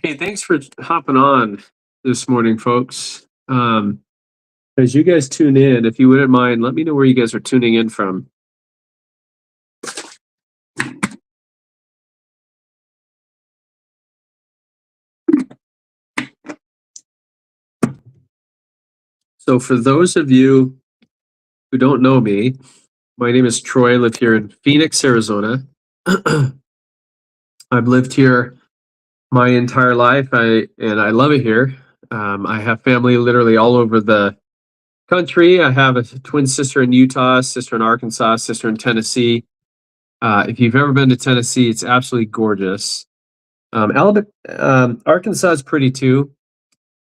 Hey, thanks for hopping on this morning, folks. As you guys tune in, if you wouldn't mind, let me know where you guys are tuning in from. So, for those of you who don't know me, my name is Troy. I live here in Phoenix, Arizona. I've lived here my entire life, and I love it here. I have family literally all over the country. I have a twin sister in Utah, sister in Arkansas, sister in Tennessee. If you've ever been to Tennessee, it's absolutely gorgeous. Alabama, Arkansas is pretty too.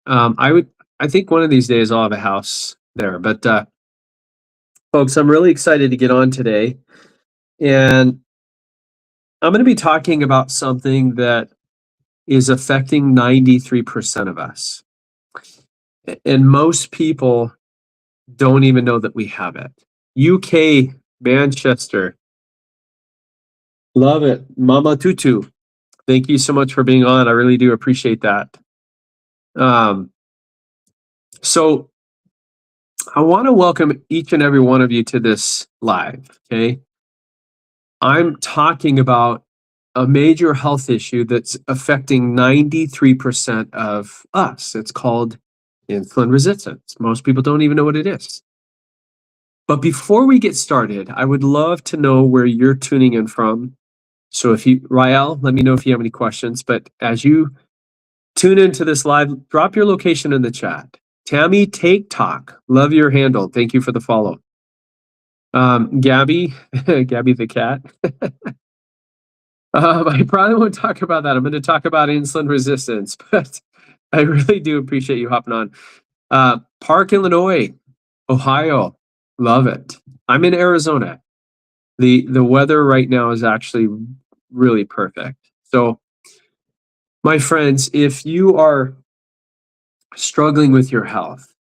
I think one of these days I'll have a house there. But folks, I'm really excited to get on today, and I'm going to be talking about something that is affecting 93% of us, and most people don't even know that we have it. UK, Manchester, love it, Mama Tutu. Thank you so much for being on. I really do appreciate that. So I want to welcome each and every one of you to this live, okay? I'm talking about a major health issue that's affecting 93% of us. It's called insulin resistance. Most people don't even know what it is. But before we get started, I would love to know where you're tuning in from. So if you, Rael, let me know if you have any questions. But as you tune into this live, drop your location in the chat. Tammy Take Talk, love your handle. Thank you for the follow. Gabby, Gabby the cat. I probably won't talk about that. I'm going to talk about insulin resistance, but I really do appreciate you hopping on. Park, Illinois, Ohio, love it. I'm in Arizona. The weather right now is actually really perfect. So, my friends, if you are struggling with your health,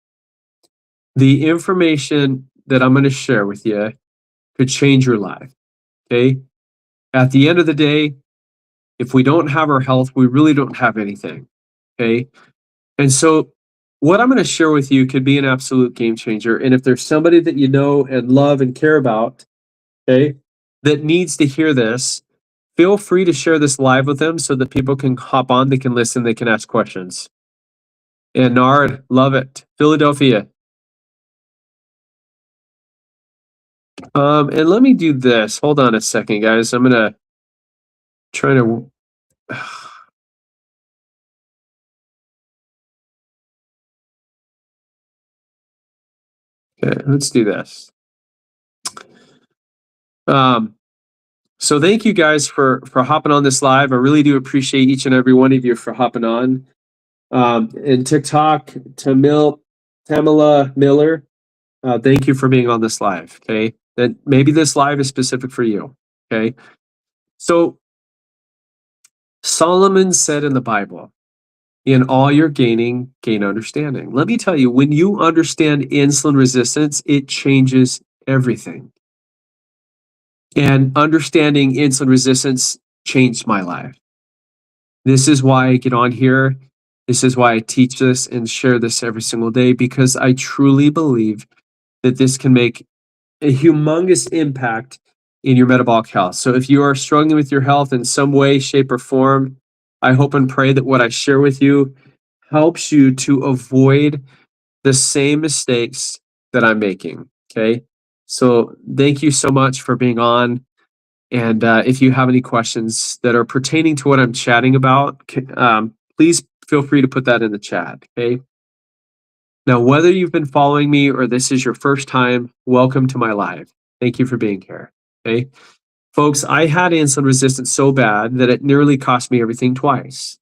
the information that I'm going to share with you could change your life. Okay. At the end of the day, if we don't have our health, we really don't have anything. Okay. And so, what I'm going to share with you could be an absolute game changer. And if there's somebody that you know and love and care about, okay, that needs to hear this, feel free to share this live with them so that people can hop on, they can listen, they can ask questions. And Nard, love it. Philadelphia. And let me do this. Hold on a second, guys. I'm gonna try to. Okay, let's do this. So thank you guys for hopping on this live. I really do appreciate each and every one of you for hopping on. And TikTok, Tamila Miller, thank you for being on this live. Okay, that maybe this live is specific for you. Okay, so Solomon said in the Bible, in all you're gaining, gain understanding. Let me tell you, when you understand insulin resistance, it changes everything. And understanding insulin resistance changed my life. This is why I get on here. This is why I teach this and share this every single day, because I truly believe that this can make a humongous impact in your metabolic health. So if you are struggling with your health in some way, shape, or form, I hope and pray that what I share with you helps you to avoid the same mistakes that I'm making. Okay. So thank you so much for being on. And if you have any questions that are pertaining to what I'm chatting about, please feel free to put that in the chat. Okay. Now, whether you've been following me or this is your first time, welcome to my live. Thank you for being here. Okay. Folks, I had insulin resistance so bad that it nearly cost me everything twice.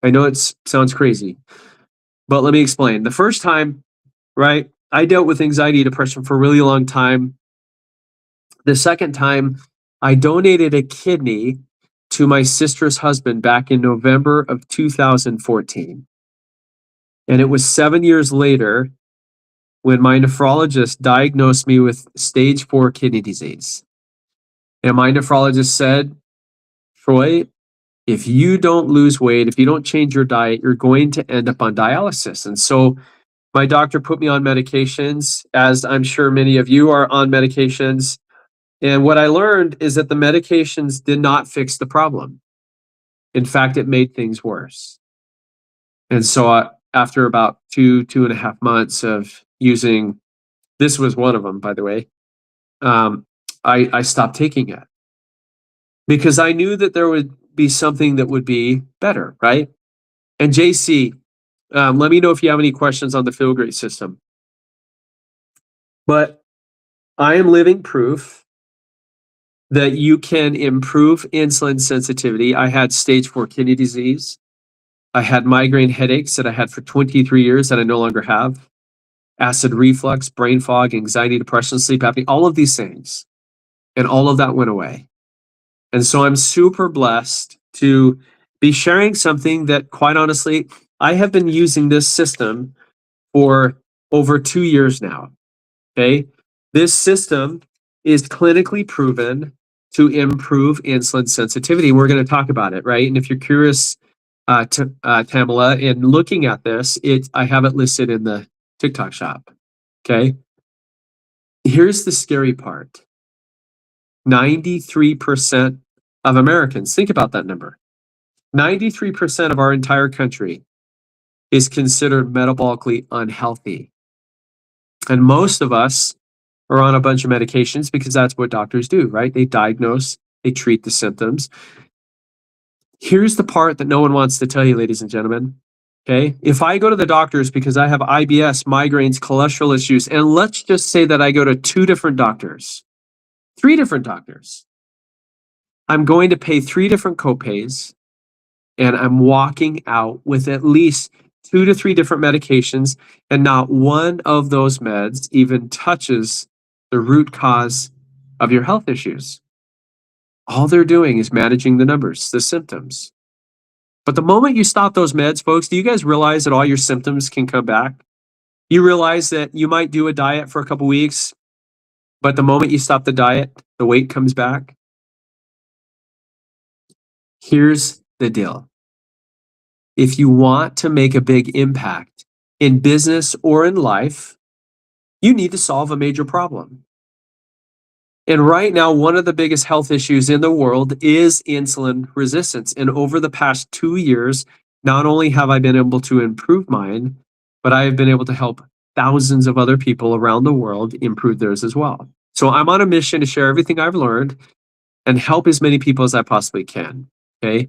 I know it sounds crazy, but let me explain. The first time, right, I dealt with anxiety, depression for a really long time. The second time, I donated a kidney to my sister's husband back in November of 2014. And it was 7 years later when my nephrologist diagnosed me with stage 4 kidney disease. And my nephrologist said, Troy, If you don't lose weight, if you don't change your diet, you're going to end up on dialysis. And so my doctor put me on medications, as I'm sure many of you are on medications. And what I learned is that the medications did not fix the problem. In fact, it made things worse. And so after about 2.5 months of using, this was one of them, by the way, I stopped taking it because I knew that there would be something that would be better, right? And JC, let me know if you have any questions on the Feel Great system. But I am living proof that you can improve insulin sensitivity. I had stage 4 kidney disease. I had migraine headaches that I had for 23 years that I no longer have. Acid reflux, brain fog, anxiety, depression, sleep apnea, all of these things. And all of that went away. And so I'm super blessed to be sharing something that, quite honestly, I have been using this system for over 2 years now. Okay. This system is clinically proven to improve insulin sensitivity. We're going to talk about it, right? And if you're curious, Tamala, in looking at this, I have it listed in the TikTok shop. Okay. Here's the scary part. 93% of Americans, think about that number. 93% of our entire country is considered metabolically unhealthy. And most of us are on a bunch of medications because that's what doctors do, right? They diagnose, they treat the symptoms. Here's the part that no one wants to tell you, ladies and gentlemen. Okay. If I go to the doctors because I have IBS, migraines, cholesterol issues, and let's just say that I go to 2 different doctors, 3 different doctors, I'm going to pay 3 different copays, and I'm walking out with at least 2 to 3 different medications, and not one of those meds even touches the root cause of your health issues. All they're doing is managing the numbers, the symptoms. But the moment you stop those meds, folks, do you guys realize that all your symptoms can come back? You realize that you might do a diet for a couple weeks, but the moment you stop the diet, the weight comes back. Here's the deal. If you want to make a big impact in business or in life, you need to solve a major problem. And right now, one of the biggest health issues in the world is insulin resistance. And over the past 2 years, not only have I been able to improve mine, but I have been able to help thousands of other people around the world improve theirs as well. So I'm on a mission to share everything I've learned and help as many people as I possibly can. Okay.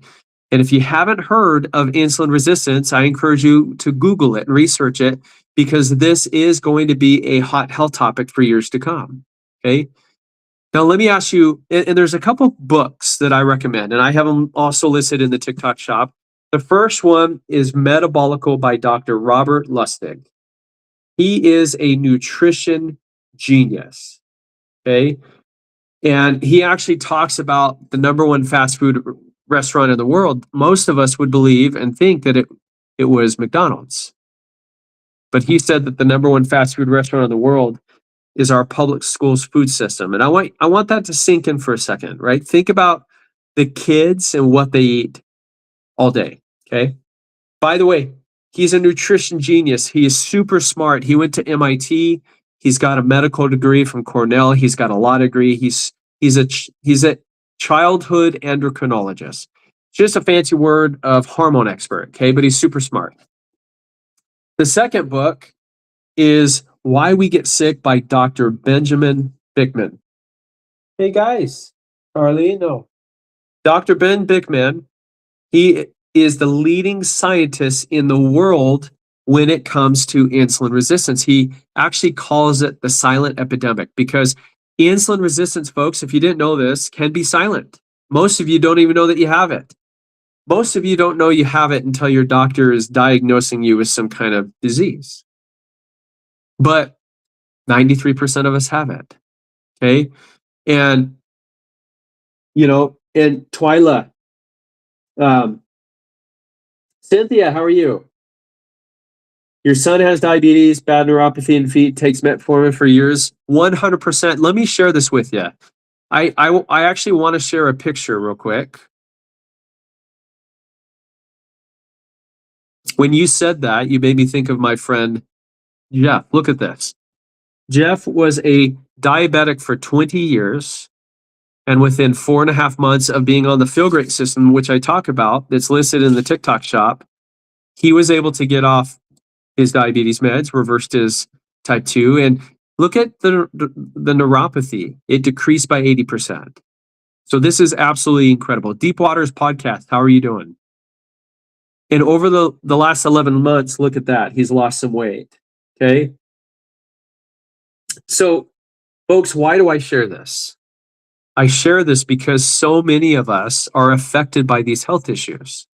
And if you haven't heard of insulin resistance, I encourage you to Google it and research it, because this is going to be a hot health topic for years to come. Okay. Now, let me ask you, and there's a couple books that I recommend, and I have them also listed in the TikTok shop. The first one is Metabolical by Dr. Robert Lustig. He is a nutrition genius. Okay. And he actually talks about the number one fast food restaurant in the world. Most of us would believe and think that it was McDonald's. But he said that the number one fast food restaurant in the world is our public schools food system. And I want that to sink in for a second, right? Think about the kids and what they eat all day. Okay. By the way, he's a nutrition genius. He is super smart. He went to MIT. He's got a medical degree from Cornell. He's got a law degree. He's a childhood endocrinologist. Just a fancy word of hormone expert. Okay. But he's super smart. The second book is Why We Get Sick by Dr. Benjamin Bickman. Hey guys, Charlie, no. Dr. Ben Bickman, he is the leading scientist in the world when it comes to insulin resistance. He actually calls it the silent epidemic, because insulin resistance, folks, if you didn't know this, can be silent. Most of you don't even know that you have it. Most of you don't know you have it until your doctor is diagnosing you with some kind of disease. But 93% of us have it. Okay. And, and Twyla, Cynthia, how are you? Your son has diabetes, bad neuropathy in feet, takes metformin for years. 100%. Let me share this with you. I actually want to share a picture real quick. When you said that, you made me think of my friend Jeff. Look at this. Jeff was a diabetic for 20 years. And within 4.5 months of being on the Feel Great system, which I talk about, that's listed in the TikTok shop, he was able to get off his diabetes meds, reversed his type 2. And look at the neuropathy. It decreased by 80%. So this is absolutely incredible. Deep Waters Podcast, how are you doing? And over the last 11 months, look at that. He's lost some weight. Okay. So, folks, why do I share this? I share this because so many of us are affected by these health issues.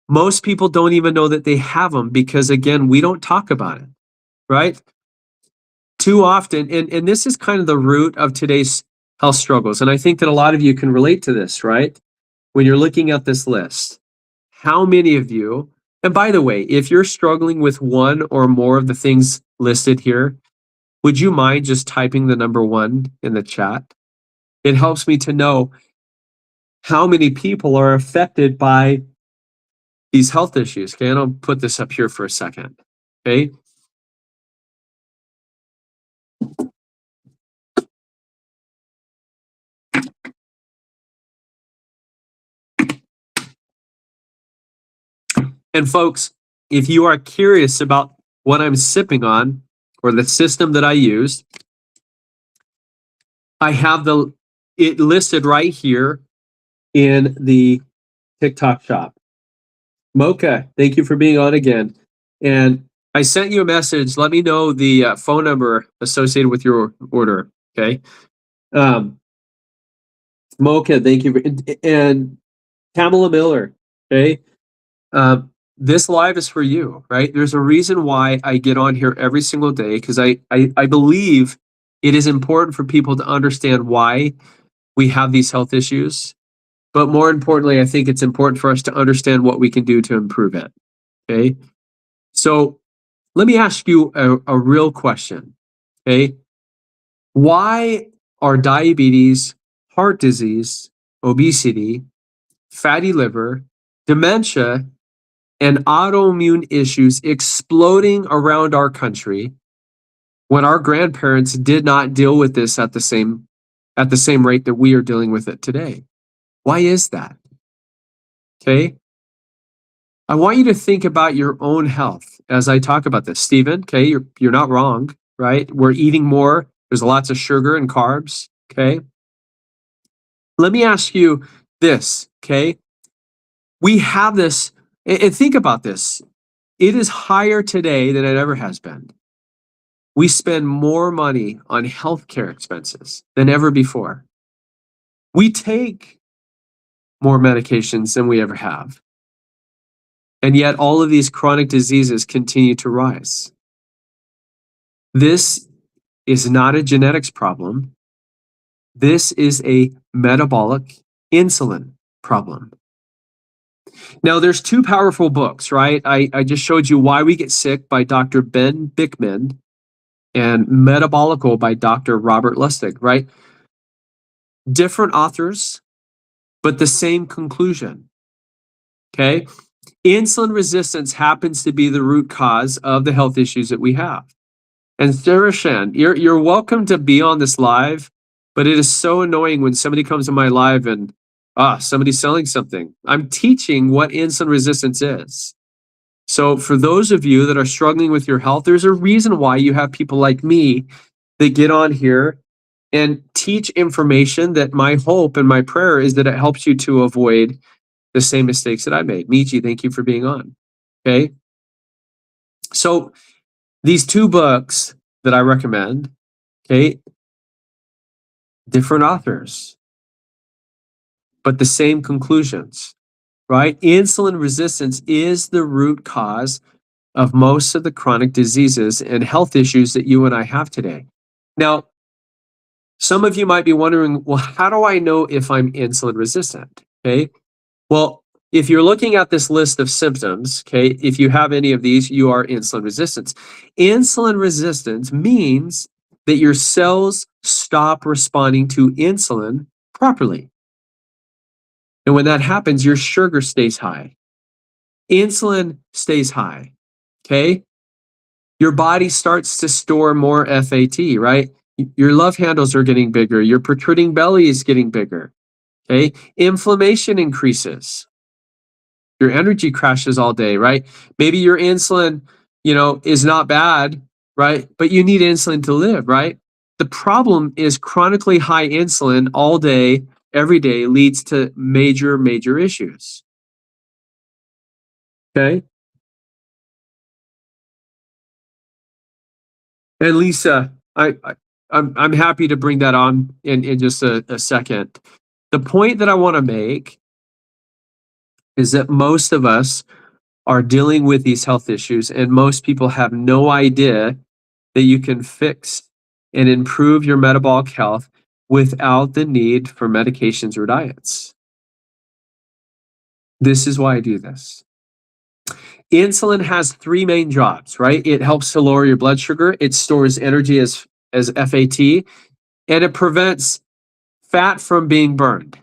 Most people don't even know that they have them because, again, we don't talk about it, right? Too often, and this is kind of the root of today's health struggles. And I think that a lot of you can relate to this, right? When you're looking at this list, how many of you, and by the way, if you're struggling with one or more of the things listed here, would you mind just typing the number 1 in the chat? It helps me to know how many people are affected by these health issues. Okay, and I'll put this up here for a second. Okay. And folks, if you are curious about what I'm sipping on or the system that I use, I have it listed right here in the TikTok shop. Mocha, thank you for being on again. And I sent you a message. Let me know the phone number associated with your order. Okay. Mocha, thank you. And Kamala Miller. Okay. This live is for you, right? There's a reason why I get on here every single day because I believe it is important for people to understand why we have these health issues. But more importantly, I think it's important for us to understand what we can do to improve it. Okay. So let me ask you a real question. Okay. Why are diabetes, heart disease, obesity, fatty liver, dementia, and autoimmune issues exploding around our country when our grandparents did not deal with this at the same rate that we are dealing with it today? Why is that? Okay. I want you to think about your own health as I talk about this. Stephen, okay, you're not wrong, right? We're eating more. There's lots of sugar and carbs, okay? Let me ask you this, okay? We have this, and think about this. It is higher today than it ever has been. We spend more money on healthcare expenses than ever before. We take more medications than we ever have. And yet all of these chronic diseases continue to rise. This is not a genetics problem. This is a metabolic insulin problem. Now, there's 2 powerful books, right? I just showed you Why We Get Sick by Dr. Ben Bickman and Metabolical by Dr. Robert Lustig, right? Different authors, but the same conclusion, okay? Insulin resistance happens to be the root cause of the health issues that we have. And Sarah Shan, you're welcome to be on this live, but it is so annoying when somebody comes to my live and somebody's selling something. I'm teaching what insulin resistance is. So for those of you that are struggling with your health, there's a reason why you have people like me that get on here and teach information that my hope and my prayer is that it helps you to avoid the same mistakes that I made. Michi, thank you for being on. Okay. So these 2 books that I recommend, okay, different authors, but the same conclusions, right? Insulin resistance is the root cause of most of the chronic diseases and health issues that you and I have today. Now, some of you might be wondering, well, how do I know if I'm insulin resistant? Okay. Well, if you're looking at this list of symptoms, okay, if you have any of these, you are insulin resistant. Insulin resistance means that your cells stop responding to insulin properly. And when that happens, your sugar stays high. insulin stays high. Okay. Your body starts to store more FAT, right? Your love handles are getting bigger. Your protruding belly is getting bigger. Okay. Inflammation increases. Your energy crashes all day, right? Maybe your insulin, is not bad, right? But you need insulin to live, right? The problem is chronically high insulin all day, every day leads to major, major issues. Okay. And Lisa, I'm happy to bring that on in just a second. The point that I want to make is that most of us are dealing with these health issues, and most people have no idea that you can fix and improve your metabolic health without the need for medications or diets. This is why I do this. Insulin has three main jobs, right? It helps to lower your blood sugar, it stores energy as FAT, and it prevents fat from being burned.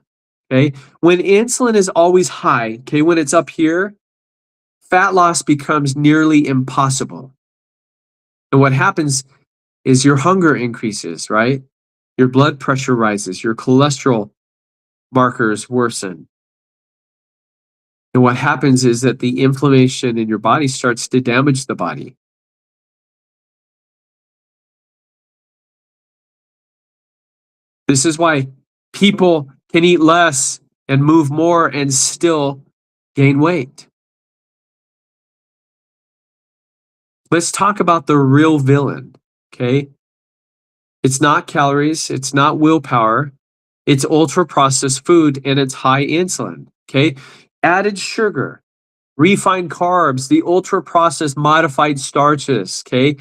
Okay. When insulin is always high, okay, when it's up here, fat loss becomes nearly impossible. And what happens is your hunger increases, right? Your blood pressure rises, your cholesterol markers worsen. And what happens is that the inflammation in your body starts to damage the body. This is why people can eat less and move more and still gain weight. Let's talk about the real villain, okay? It's not calories, it's not willpower, it's ultra processed food and it's high insulin, okay? Added sugar, refined carbs, the ultra processed modified starches, okay?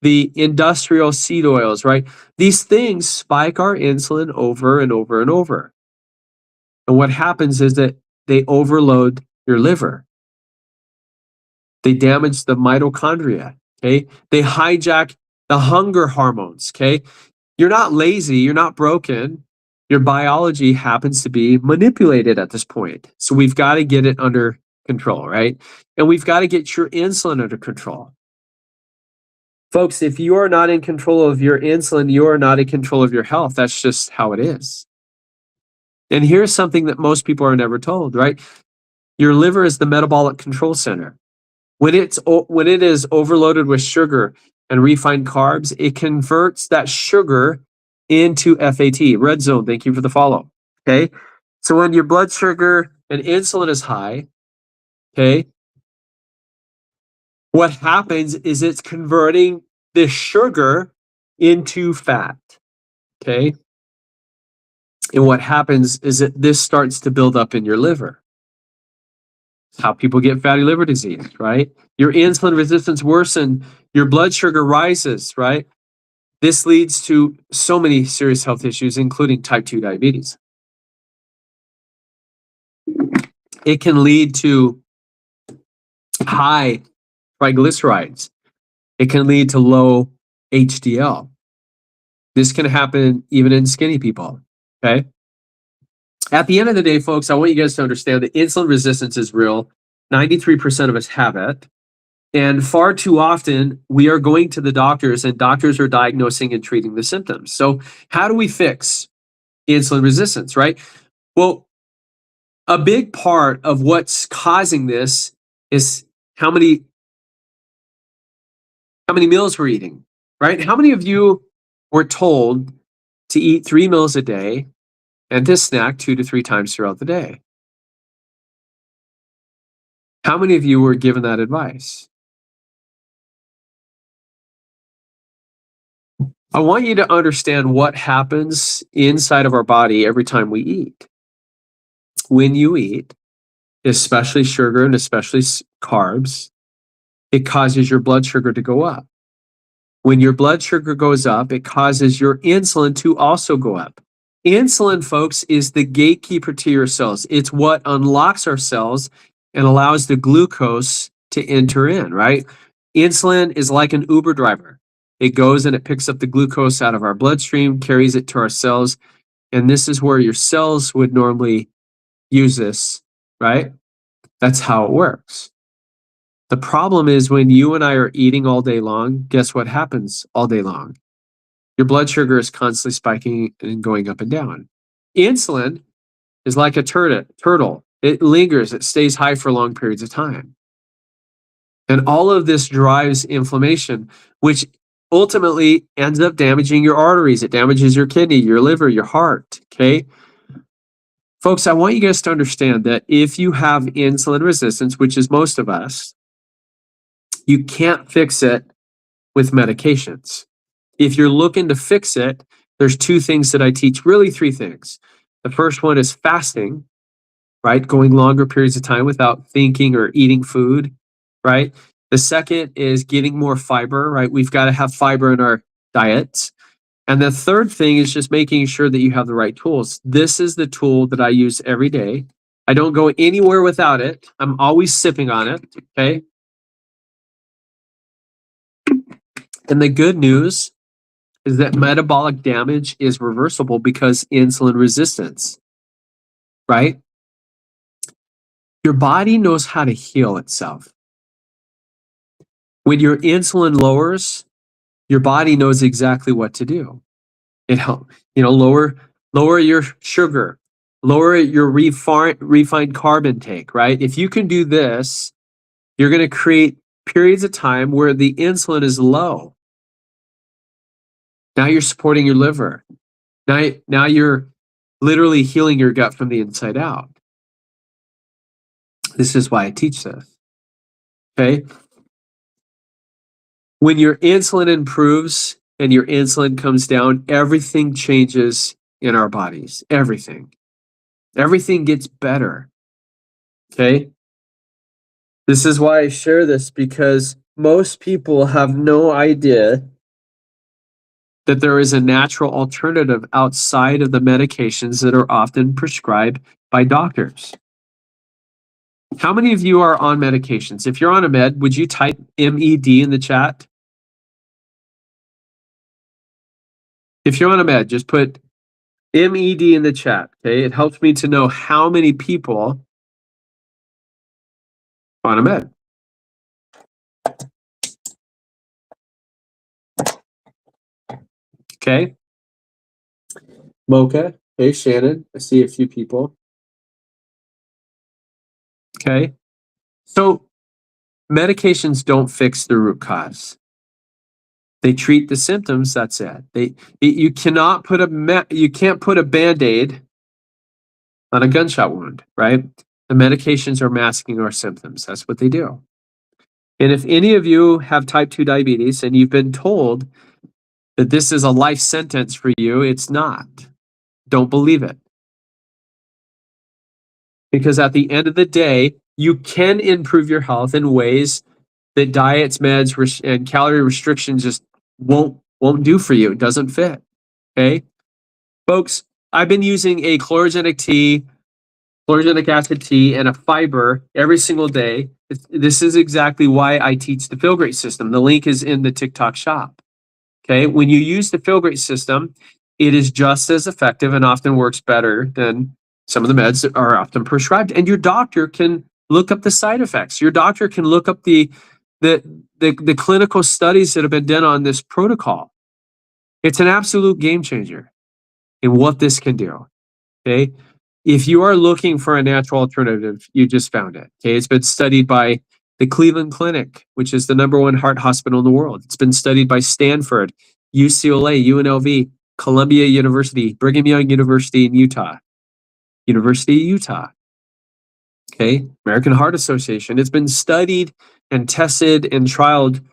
The industrial seed oils, right? These things spike our insulin over and over and over. And what happens is that they overload your liver. They damage the mitochondria, okay? They hijack the hunger hormones, okay? You're not lazy, you're not broken. Your biology happens to be manipulated at this point. So we've got to get it under control, right? And we've got to get your insulin under control. Folks, if you are not in control of your insulin, you are not in control of your health. That's just how it is. And here's something that most people are never told, right? Your liver is the metabolic control center. When it is overloaded with sugar and refined carbs, it converts that sugar into FAT. Red zone, thank you for the follow. Okay. So when your blood sugar and insulin is high, okay, what happens is it's converting the sugar into fat. Okay. And what happens is that this starts to build up in your liver. It's how people get fatty liver disease, right? Your insulin resistance worsens, your blood sugar rises, right? This leads to so many serious health issues, including type 2 diabetes. It can lead to high triglycerides. It can lead to low HDL. This can happen even in skinny people, okay? At the end of the day, folks, I want you guys to understand that insulin resistance is real. 93% of us have it. And far too often, we are going to the doctors and doctors are diagnosing and treating the symptoms. So how do we fix insulin resistance, right? Well, a big part of what's causing this is how many meals we're eating, right? How many of you were told to eat 3 meals a day and to snack 2 to 3 times throughout the day? How many of you were given that advice? I want you to understand what happens inside of our body every time we eat. When you eat, especially sugar and especially carbs, it causes your blood sugar to go up. When your blood sugar goes up, it causes your insulin to also go up. Insulin, folks, is the gatekeeper to your cells. It's what unlocks our cells and allows the glucose to enter in, right? Insulin is like an Uber driver. It goes and it picks up the glucose out of our bloodstream, carries it to our cells, and this is where your cells would normally use this, right? That's how it works. The problem is when you and I are eating all day long, guess what happens all day long? Your blood sugar is constantly spiking and going up and down. Insulin is like a turtle. It lingers, it stays high for long periods of time. And all of this drives inflammation, which ultimately ends up damaging your arteries. It damages your kidney, your liver, your heart. Okay. Folks, I want you guys to understand that if you have insulin resistance, which is most of us, you can't fix it with medications. If you're looking to fix it, there's two things that I teach, really three things. The first one is fasting, right? Going longer periods of time without thinking or eating food, right? The second is getting more fiber, right? We've got to have fiber in our diets. And the third thing is just making sure that you have the right tools. This is the tool that I use every day. I don't go anywhere without it. I'm always sipping on it, okay? And the good news is that metabolic damage is reversible because insulin resistance, right? Your body knows how to heal itself. When your insulin lowers, your body knows exactly what to do. It helps, lower your sugar, lower your refined carb intake, right? If you can do this, you're going to create periods of time where the insulin is low. Now you're supporting your liver. Now you're literally healing your gut from the inside out. This is why I teach this. Okay. When your insulin improves and your insulin comes down, everything changes in our bodies. Everything gets better. Okay. This is why I share this, because most people have no idea that there is a natural alternative outside of the medications that are often prescribed by doctors. How many of you are on medications? If you're on a med, would you type MED in the chat? If you're on a med, just put MED in the chat, okay? It helps me to know how many people are on a med. Okay. Mocha. Hey, Shannon. I see a few people. Okay. So medications don't fix the root cause. They treat the symptoms. That's it. You can't put a Band-Aid on a gunshot wound, right? The medications are masking our symptoms. That's what they do. And if any of you have type 2 diabetes and you've been told that this is a life sentence for you, it's not. Don't believe it. Because at the end of the day, you can improve your health in ways that diets, meds, and calorie restrictions just won't do for you. It doesn't fit. Okay? Folks, I've been using a chlorogenic acid tea, and a fiber every single day. This is exactly why I teach the Feel Great system. The link is in the TikTok shop. Okay? When you use the Feel Great system, it is just as effective and often works better than some of the meds that are often prescribed. And your doctor can look up the side effects. Your doctor can look up the clinical studies that have been done on this protocol. It's an absolute game changer in what this can do. Okay. If you are looking for a natural alternative, you just found it. Okay. It's been studied by the Cleveland Clinic, which is the #1 heart hospital in the world. It's been studied by Stanford, UCLA, UNLV, Columbia University, Brigham Young University in Utah, University of Utah. Okay. American Heart Association. It's been studied and tested and trialed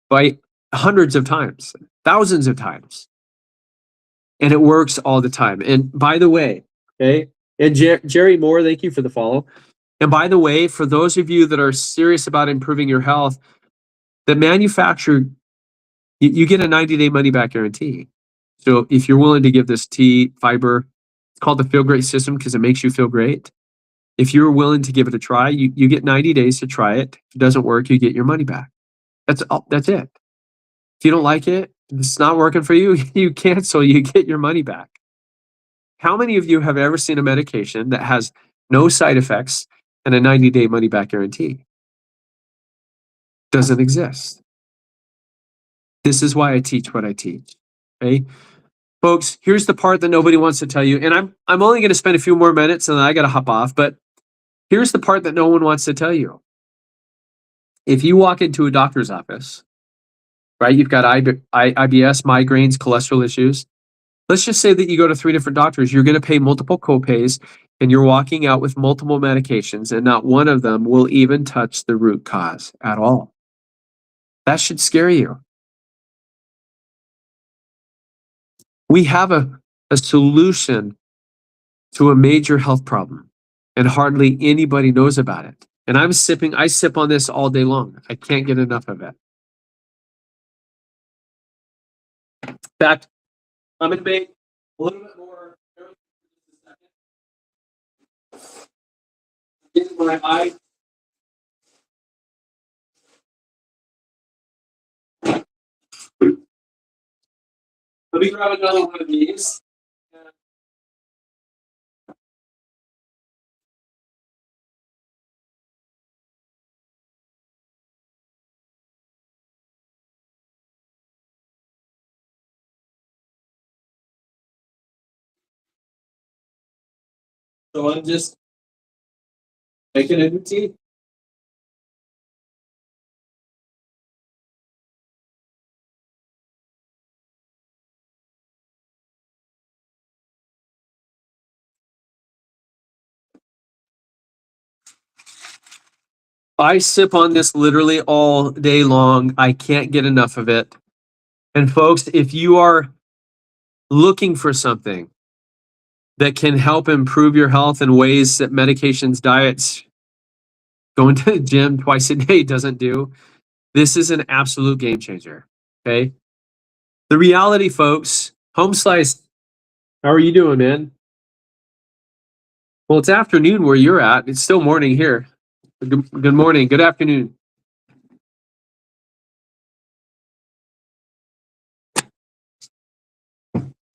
by hundreds of times, thousands of times. And it works all the time. And by the way, okay, and Jerry Moore, thank you for the follow. And by the way, for those of you that are serious about improving your health, the manufacturer, you get a 90-day money-back guarantee. So if you're willing to give this tea fiber, it's called the Feel Great system because it makes you feel great. If you're willing to give it a try, you get 90 days to try it. If it doesn't work, you get your money back. That's it. If you don't like it, it's not working for you, you cancel, you get your money back. How many of you have ever seen a medication that has no side effects and a 90-day money back guarantee? Doesn't exist. This is why I teach what I teach. Okay. Folks, here's the part that nobody wants to tell you. And I'm only going to spend a few more minutes and then I got to hop off. But here's the part that no one wants to tell you. If you walk into a doctor's office, right, you've got IBS, migraines, cholesterol issues. Let's just say that you go to 3 different doctors. You're going to pay multiple copays and you're walking out with multiple medications, and not one of them will even touch the root cause at all. That should scare you. We have a solution to a major health problem, and hardly anybody knows about it. And I sip on this all day long. I can't get enough of it. In fact, I'm going to make a little bit more. Get my eye. Let me grab another one of these. So I'm just making a new tea. I sip on this literally all day long. I can't get enough of it. And folks, if you are looking for something that can help improve your health in ways that medications, diets, going to the gym twice a day doesn't do, this is an absolute game changer. Okay. The reality, folks, Home Slice, how are you doing, man? Well, it's afternoon where you're at. It's still morning here. Good morning. Good afternoon.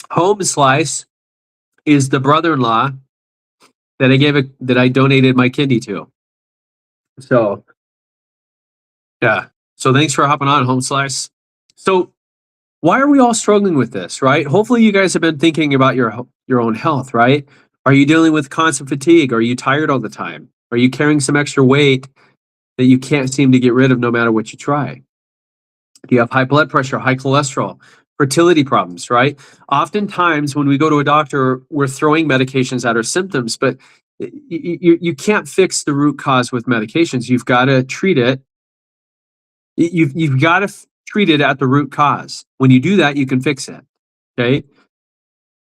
Home Slice is the brother-in-law that I donated my kidney to. So, yeah. So thanks for hopping on, Home Slice. So why are we all struggling with this, right? Hopefully you guys have been thinking about your own health, right? Are you dealing with constant fatigue? Are you tired all the time? Are you carrying some extra weight that you can't seem to get rid of no matter what you try? Do you have high blood pressure, high cholesterol, fertility problems, right? Oftentimes when we go to a doctor, we're throwing medications at our symptoms, but you can't fix the root cause with medications. You've got to treat it. You've got to treat it at the root cause. When you do that, you can fix it. Okay.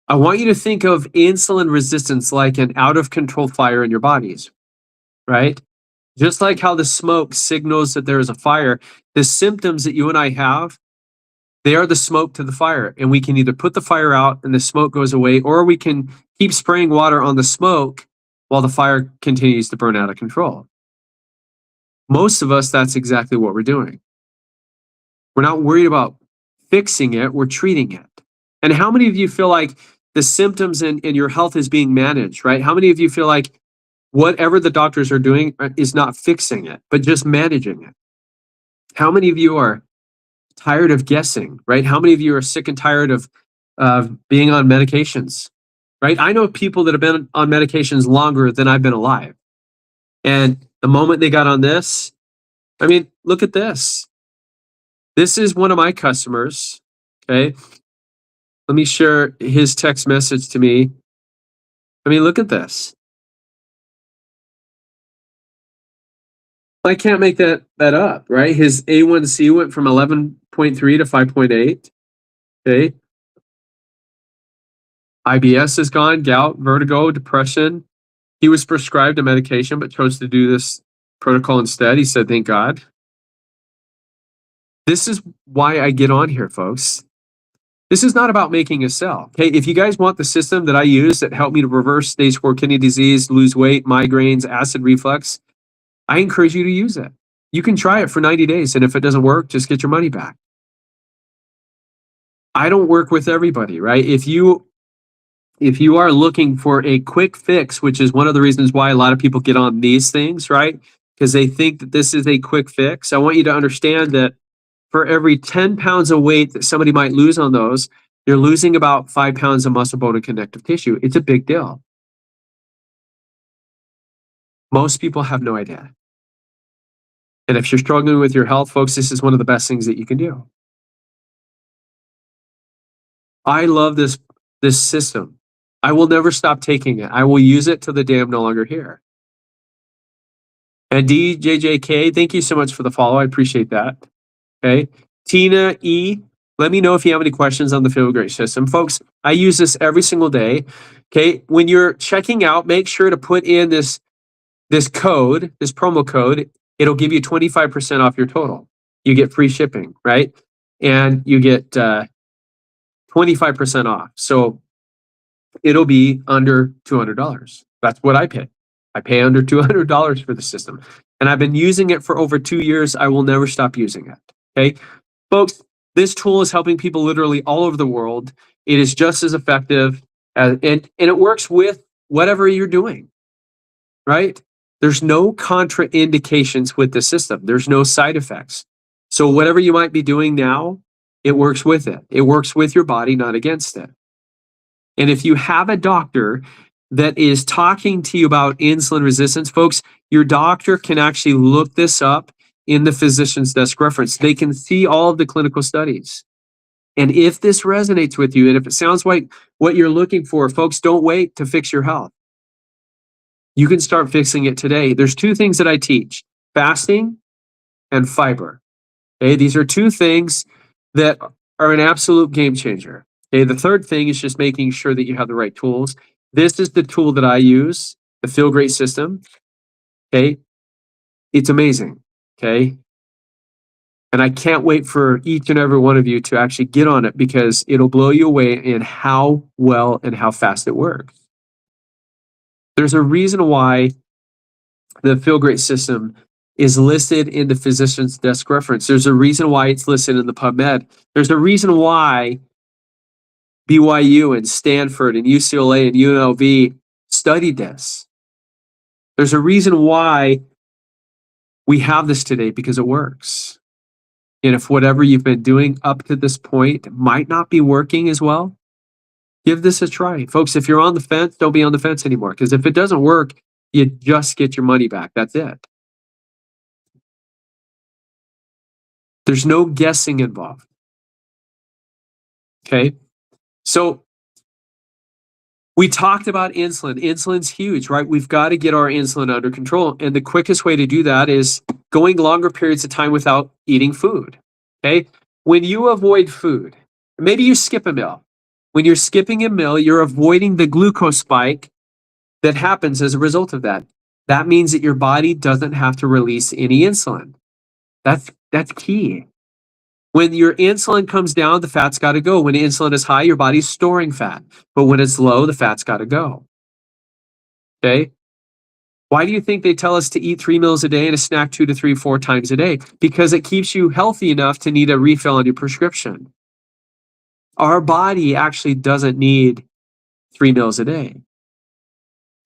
I want you to think of insulin resistance like an out of control fire in your bodies, right? Just like how the smoke signals that there is a fire, the symptoms that you and I have, they are the smoke to the fire. And we can either put the fire out and the smoke goes away, or we can keep spraying water on the smoke while the fire continues to burn out of control. Most of us, that's exactly what we're doing. We're not worried about fixing it, we're treating it. And how many of you feel like the symptoms in your health is being managed, right? How many of you feel like whatever the doctors are doing is not fixing it, but just managing it? How many of you are tired of guessing, right? How many of you are sick and tired of being on medications, right? I know people that have been on medications longer than I've been alive. And the moment they got on this, I mean, look at this. This is one of my customers, okay? Let me share his text message to me. I mean, look at this. I can't make that up, right? His A1C went from 11.3 to 5.8. Okay. IBS is gone, gout, vertigo, depression. He was prescribed a medication, but chose to do this protocol instead. He said, thank God. This is why I get on here, folks. This is not about making a sell. Okay, if you guys want the system that I use that helped me to reverse stage 4 kidney disease, lose weight, migraines, acid reflux, I encourage you to use it. You can try it for 90 days, and if it doesn't work, just get your money back. I don't work with everybody, right? If you are looking for a quick fix, which is one of the reasons why a lot of people get on these things, right? because they think that this is a quick fix. I want you to understand that for every 10 pounds of weight that somebody might lose on those, they're losing about 5 pounds of muscle, bone, and connective tissue. It's a big deal. Most people have no idea. And if you're struggling with your health, folks, this is one of the best things that you can do. I love this system. I will never stop taking it. I will use it till the day I'm no longer here. And DJJK, thank you so much for the follow. I appreciate that. Okay. Tina E, let me know if you have any questions on the Feel Great system. Folks, I use this every single day. Okay. When you're checking out, make sure to put in this code, this promo code. It'll give you 25% off your total. You get free shipping, right? And you get 25% off. So it'll be under $200. That's what I pay. I pay under $200 for the system. And I've been using it for over 2 years. I will never stop using it. Okay. Folks, this tool is helping people literally all over the world. It is just as effective and it works with whatever you're doing, right? There's no contraindications with the system. There's no side effects. So whatever you might be doing now, it works with it. It works with your body, not against it. And if you have a doctor that is talking to you about insulin resistance, folks, your doctor can actually look this up in the physician's desk reference. They can see all of the clinical studies. And if this resonates with you, and if it sounds like what you're looking for, folks, don't wait to fix your health. You can start fixing it today. There's 2 things that I teach: fasting and fiber. Okay, these are 2 things that are an absolute game changer. Okay, the third thing is just making sure that you have the right tools. This is the tool that I use, the Feel Great system. Okay, it's amazing. Okay, and I can't wait for each and every one of you to actually get on it, because it'll blow you away in how well and how fast it works. There's a reason why the Feel Great system is listed in the physician's desk reference. There's a reason why it's listed in the PubMed. There's a reason why BYU and Stanford and UCLA and UNLV studied this. There's a reason why we have this today, because it works. And if whatever you've been doing up to this point might not be working as well, give this a try. Folks, if you're on the fence, don't be on the fence anymore, because if it doesn't work, you just get your money back. That's it. There's no guessing involved. Okay? So we talked about insulin. Insulin's huge, right? We've got to get our insulin under control. And the quickest way to do that is going longer periods of time without eating food. Okay? When you avoid food, maybe you skip a meal. When you're skipping a meal, you're avoiding the glucose spike that happens as a result of that. That means that your body doesn't have to release any insulin. That's key. When your insulin comes down, the fat's got to go. When insulin is high, your body's storing fat. But when it's low, the fat's got to go. Okay? Why do you think they tell us to eat 3 meals a day and a snack 2 to 3, 4 times a day? Because it keeps you healthy enough to need a refill on your prescription. Our body actually doesn't need 3 meals a day.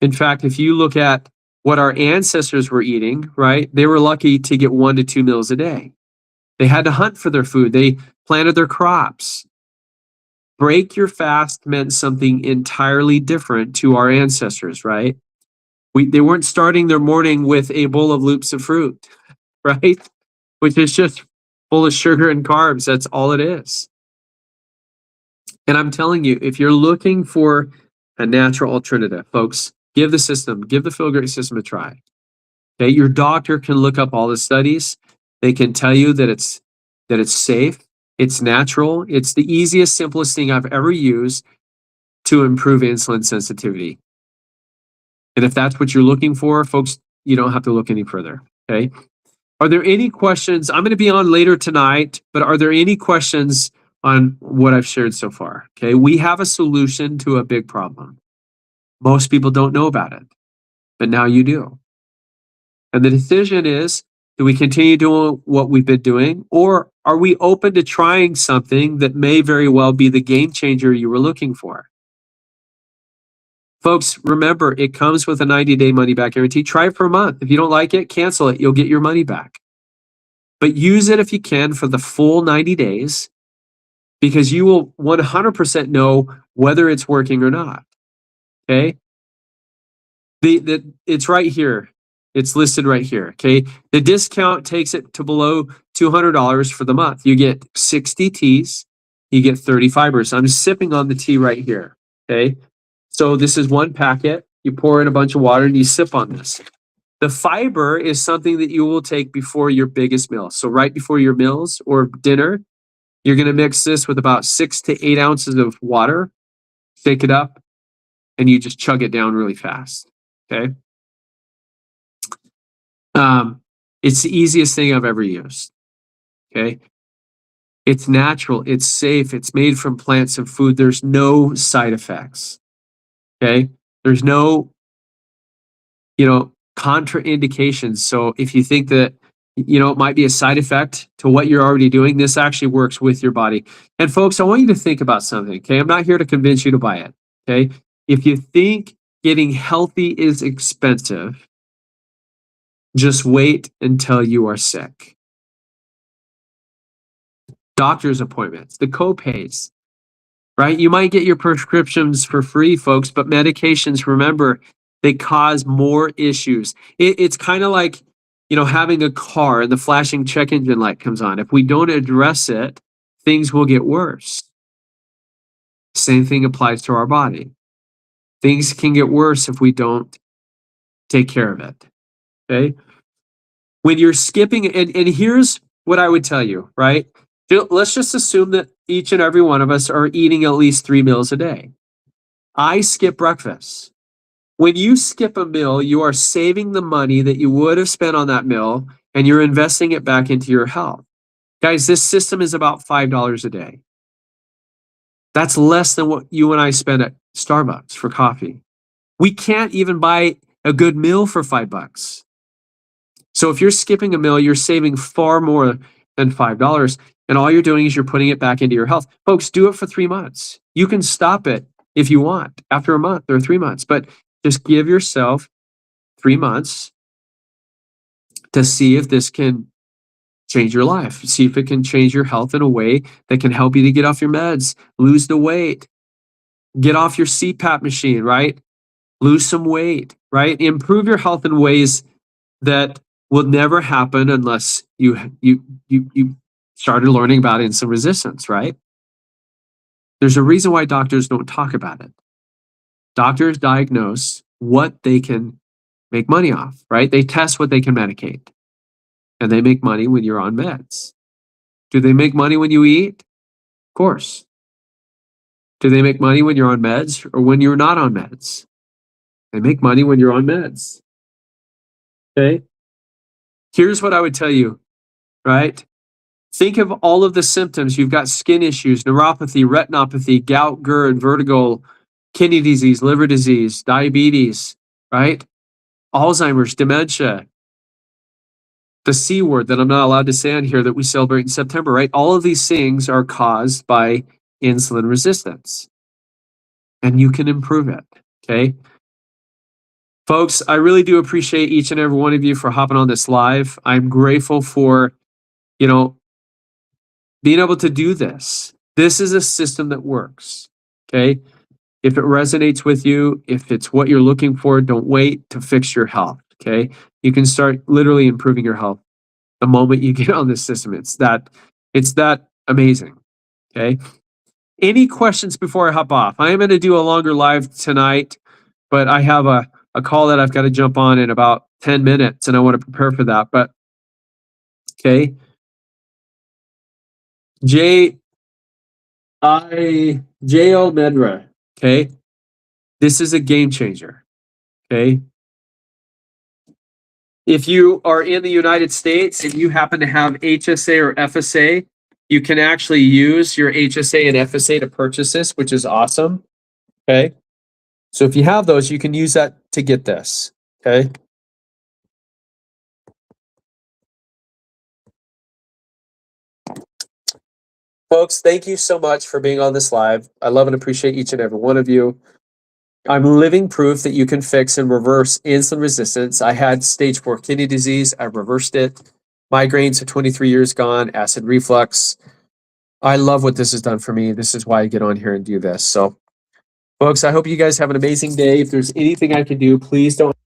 In fact, if you look at what our ancestors were eating, right, they were lucky to get 1 to 2 meals a day. They had to hunt for their food. They planted their crops. Break your fast meant something entirely different to our ancestors, right? They weren't starting their morning with a bowl of loops of fruit, right? Which is just full of sugar and carbs. That's all it is. And I'm telling you, if you're looking for a natural alternative, folks, give the Feel Great system a try. Okay, your doctor can look up all the studies. They can tell you that it's safe, it's natural, it's the easiest, simplest thing I've ever used to improve insulin sensitivity. And if that's what you're looking for, folks, you don't have to look any further. Okay. Are there any questions? I'm going to be on later tonight, but are there any questions on what I've shared so far? Okay. We have a solution to a big problem. Most people don't know about it, but now you do. And the decision is, do we continue doing what we've been doing, or are we open to trying something that may very well be the game changer you were looking for? Folks, remember, it comes with a 90-day money-back guarantee. Try it for a month. If you don't like it, cancel it. You'll get your money back. But use it if you can for the full 90 days because you will 100% know whether it's working or not. Okay? It's right here. It's listed right here. Okay? The discount takes it to below $200 for the month. You get 60 teas, you get 30 fibers. I'm sipping on the tea right here. Okay? So this is one packet. You pour in a bunch of water and you sip on this. The fiber is something that you will take before your biggest meal. So right before your meals or dinner, you're going to mix this with about 6 to 8 ounces of water, shake it up, and you just chug it down really fast. Okay. It's the easiest thing I've ever used. Okay. It's natural. It's safe. It's made from plants and food. There's no side effects. Okay. There's no, contraindications. So if you think that, it might be a side effect to what you're already doing, this actually works with your body. And folks, I want you to think about something. Okay. I'm not here to convince you to buy it. Okay. If you think getting healthy is expensive, just wait until you are sick. Doctor's appointments, the copays, right? You might get your prescriptions for free, folks, but medications, remember, they cause more issues. It's kind of like, having a car and the flashing check engine light comes on. If we don't address it, things will get worse. Same thing applies to our body. Things can get worse if we don't take care of it. Okay. When you're skipping, and here's what I would tell you, right? Let's just assume that each and every one of us are eating at least 3 meals a day. I skip breakfast. When you skip a meal, you are saving the money that you would have spent on that meal and you're investing it back into your health. Guys, this system is about $5 a day. That's less than what you and I spend at Starbucks for coffee. We can't even buy a good meal for $5. So if you're skipping a meal, you're saving far more than $5. And all you're doing is you're putting it back into your health. Folks, do it for 3 months. You can stop it if you want after a month or 3 months, but just give yourself 3 months to see if this can change your life. See if it can change your health in a way that can help you to get off your meds, lose the weight, get off your CPAP machine, right? Lose some weight, right? Improve your health in ways that will never happen unless you started learning about insulin resistance, right? There's a reason why doctors don't talk about it. Doctors diagnose what they can make money off, right? They test what they can medicate. And they make money when you're on meds. Do they make money when you eat? Of course. Do they make money when you're on meds or when you're not on meds? They make money when you're on meds. Okay? Here's what I would tell you, right? Think of all of the symptoms. You've got skin issues, neuropathy, retinopathy, gout, GERD, vertigo, kidney disease, liver disease, diabetes, right? Alzheimer's, dementia, the C word that I'm not allowed to say on here that we celebrate in September, right? All of these things are caused by insulin resistance. And you can improve it, okay? Folks, I really do appreciate each and every one of you for hopping on this live. I'm grateful for, being able to do this. This is a system that works, okay? If it resonates with you, if it's what you're looking for, don't wait to fix your health, okay? You can start literally improving your health the moment you get on this system. It's that amazing, okay? Any questions before I hop off? I am going to do a longer live tonight, but I have a call that I've got to jump on in about 10 minutes, and I want to prepare for that. But, okay. J.O. Medra, okay? This is a game changer, okay? If you are in the United States and you happen to have HSA or FSA, you can actually use your HSA and FSA to purchase this, which is awesome, okay? So if you have those, you can use that to get this, okay? Folks, thank you so much for being on this live. I love and appreciate each and every one of you. I'm living proof that you can fix and reverse insulin resistance. I had stage 4 kidney disease. I reversed it. Migraines for 23 years gone, acid reflux. I love what this has done for me. This is why I get on here and do this. So, folks, I hope you guys have an amazing day. If there's anything I can do, please don't